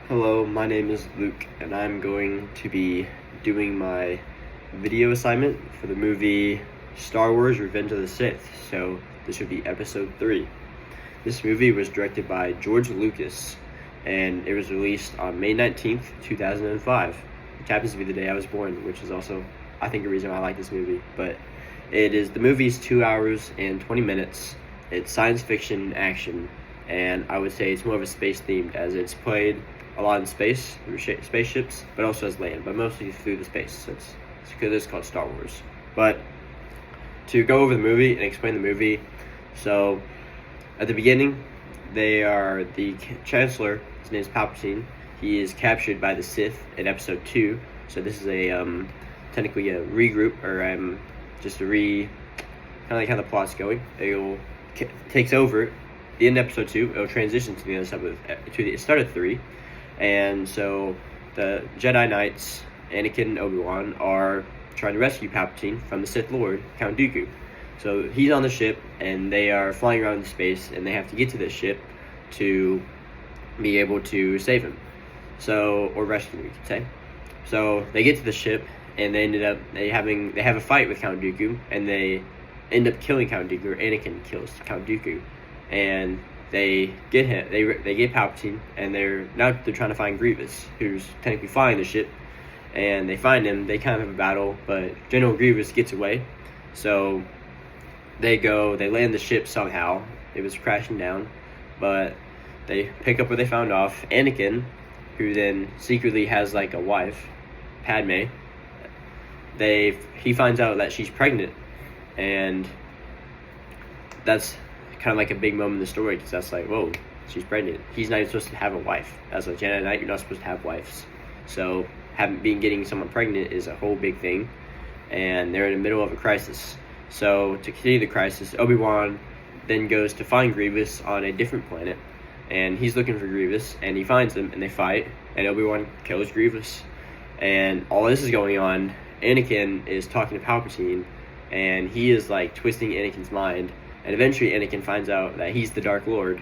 Hello, my name is Luke, and I'm going to be doing my video assignment for the movie Star Wars Revenge of the Sith, so this would be episode 3. This movie was directed by George Lucas, and it was released on May 19th, 2005, which happens to be the day I was born, which is also, I think, a reason why I like this movie. But the movie's 2 hours and 20 minutes. It's science fiction action, and I would say it's more of a space themed, as it's played a lot in space, through spaceships, but also as land, but mostly through the space, since it's called Star Wars. But to go over the movie and explain the movie, so at the beginning, the Chancellor, his name is Palpatine. He is captured by the Sith in episode 2, so this is technically a regroup, or just kind of like how the plot's going. Takes over the end of episode 2. It'll transition to the other side to the start of 3. And so the Jedi Knights, Anakin and Obi-Wan, are trying to rescue Palpatine from the Sith Lord, Count Dooku. So he's on the ship, and they are flying around in space, and they have to get to this ship to be able to save him. Or rescue him, you could say. So they get to the ship, and they have a fight with Count Dooku, and they end up killing Count Dooku, or Anakin kills Count Dooku. And they get him. They get Palpatine, and they're trying to find Grievous, who's technically flying the ship. And they find him. They kind of have a battle, but General Grievous gets away. So they land the ship somehow. It was crashing down, but they pick up where they found off. Anakin, who then secretly has like a wife, Padme. He finds out that she's pregnant, and that's kind of like a big moment in the story, because that's like, whoa, she's pregnant. He's not even supposed to have a wife. As a Jedi Knight, you're not supposed to have wives. So getting someone pregnant is a whole big thing, and they're in the middle of a crisis. So to continue the crisis, Obi-Wan then goes to find Grievous on a different planet, and he's looking for Grievous, and he finds him, and they fight, and Obi-Wan kills Grievous. And all this is going on, Anakin is talking to Palpatine, and he is like twisting Anakin's mind. And eventually Anakin finds out that he's the Dark Lord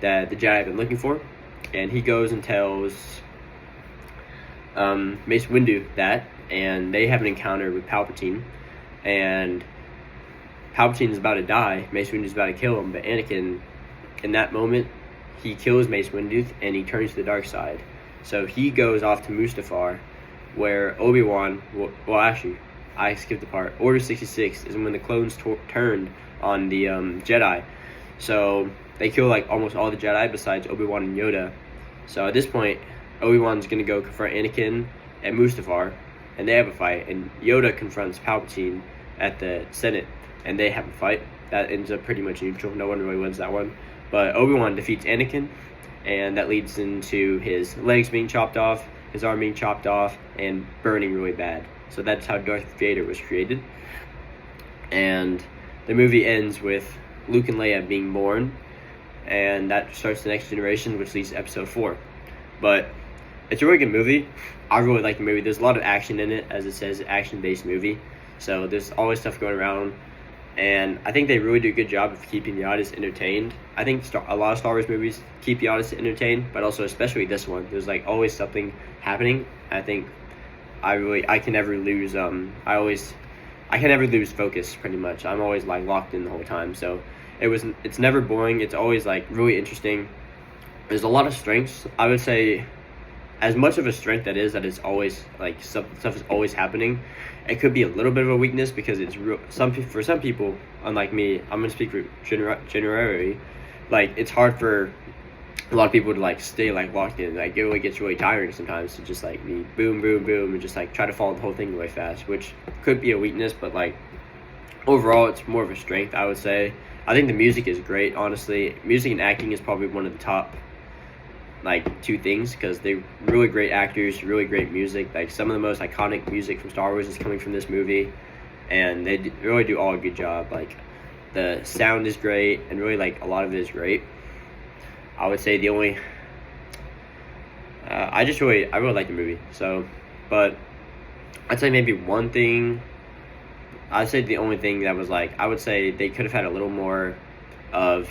that the Jedi have been looking for. And he goes and tells Mace Windu that, and they have an encounter with Palpatine. And Palpatine is about to die. Mace Windu is about to kill him. But Anakin, in that moment, he kills Mace Windu, and he turns to the dark side. So he goes off to Mustafar, where Obi-Wan... Well, actually, I skipped the part. Order 66 is when the clones turned on the Jedi. So they kill like almost all the Jedi besides Obi-Wan and Yoda. So at this point, Obi-Wan's gonna go confront Anakin at Mustafar, and they have a fight. And Yoda confronts Palpatine at the Senate, and they have a fight. That ends up pretty much neutral. No one really wins that one. But Obi-Wan defeats Anakin, and that leads into his legs being chopped off, his arm being chopped off, and burning really bad. So that's how Darth Vader was created. And the movie ends with Luke and Leia being born, and that starts the next generation, which leads to episode 4. But it's a really good movie. I really like the movie. There's a lot of action in it, as it says, action-based movie. So there's always stuff going around, and I think they really do a good job of keeping the audience entertained. I think a lot of Star Wars movies keep the audience entertained, but also especially this one. There's like always something happening. I think I can never lose I can never lose focus, pretty much. I'm always like locked in the whole time. So it's never boring. It's always like really interesting. There's a lot of strengths. I would say as much of a strength that it's always like stuff is always happening. It could be a little bit of a weakness, because it's for some people, unlike me, I'm gonna speak for generally, like it's hard for a lot of people to like stay like locked in. Like it really gets really tiring sometimes to just like be boom, boom, boom, and just like try to follow the whole thing really fast, which could be a weakness, but like overall it's more of a strength, I would say. I think the music is great, honestly. Music and acting is probably one of the top like 2 things, because they're really great actors, really great music. Like some of the most iconic music from Star Wars is coming from this movie, and they really do all a good job. Like the sound is great, and really like a lot of it is great. I would say the only I really like the movie. So, but I'd say maybe one thing. I'd say the only thing that was like, I would say they could have had a little more of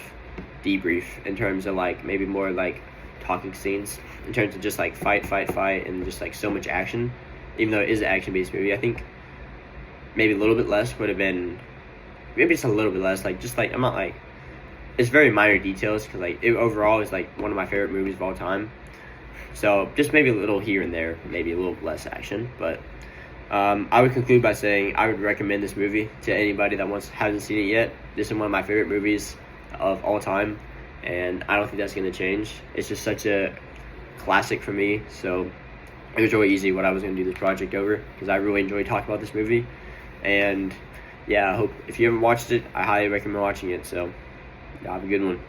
debrief in terms of like maybe more like talking scenes in terms of just like fight, and just like so much action. Even though it is an action-based movie, I think maybe a little bit less would have been, maybe just a little bit less. Like just like I'm not like, it's very minor details because like it overall is like one of my favorite movies of all time. So just maybe a little here and there, maybe a little less action, but I would conclude by saying I would recommend this movie to anybody that hasn't seen it yet. This is one of my favorite movies of all time, and I don't think that's going to change. It's just such a classic for me, so it was really easy what I was going to do this project over because I really enjoyed talking about this movie. And yeah, I hope if you haven't watched it, I highly recommend watching it. So yeah, have a good one.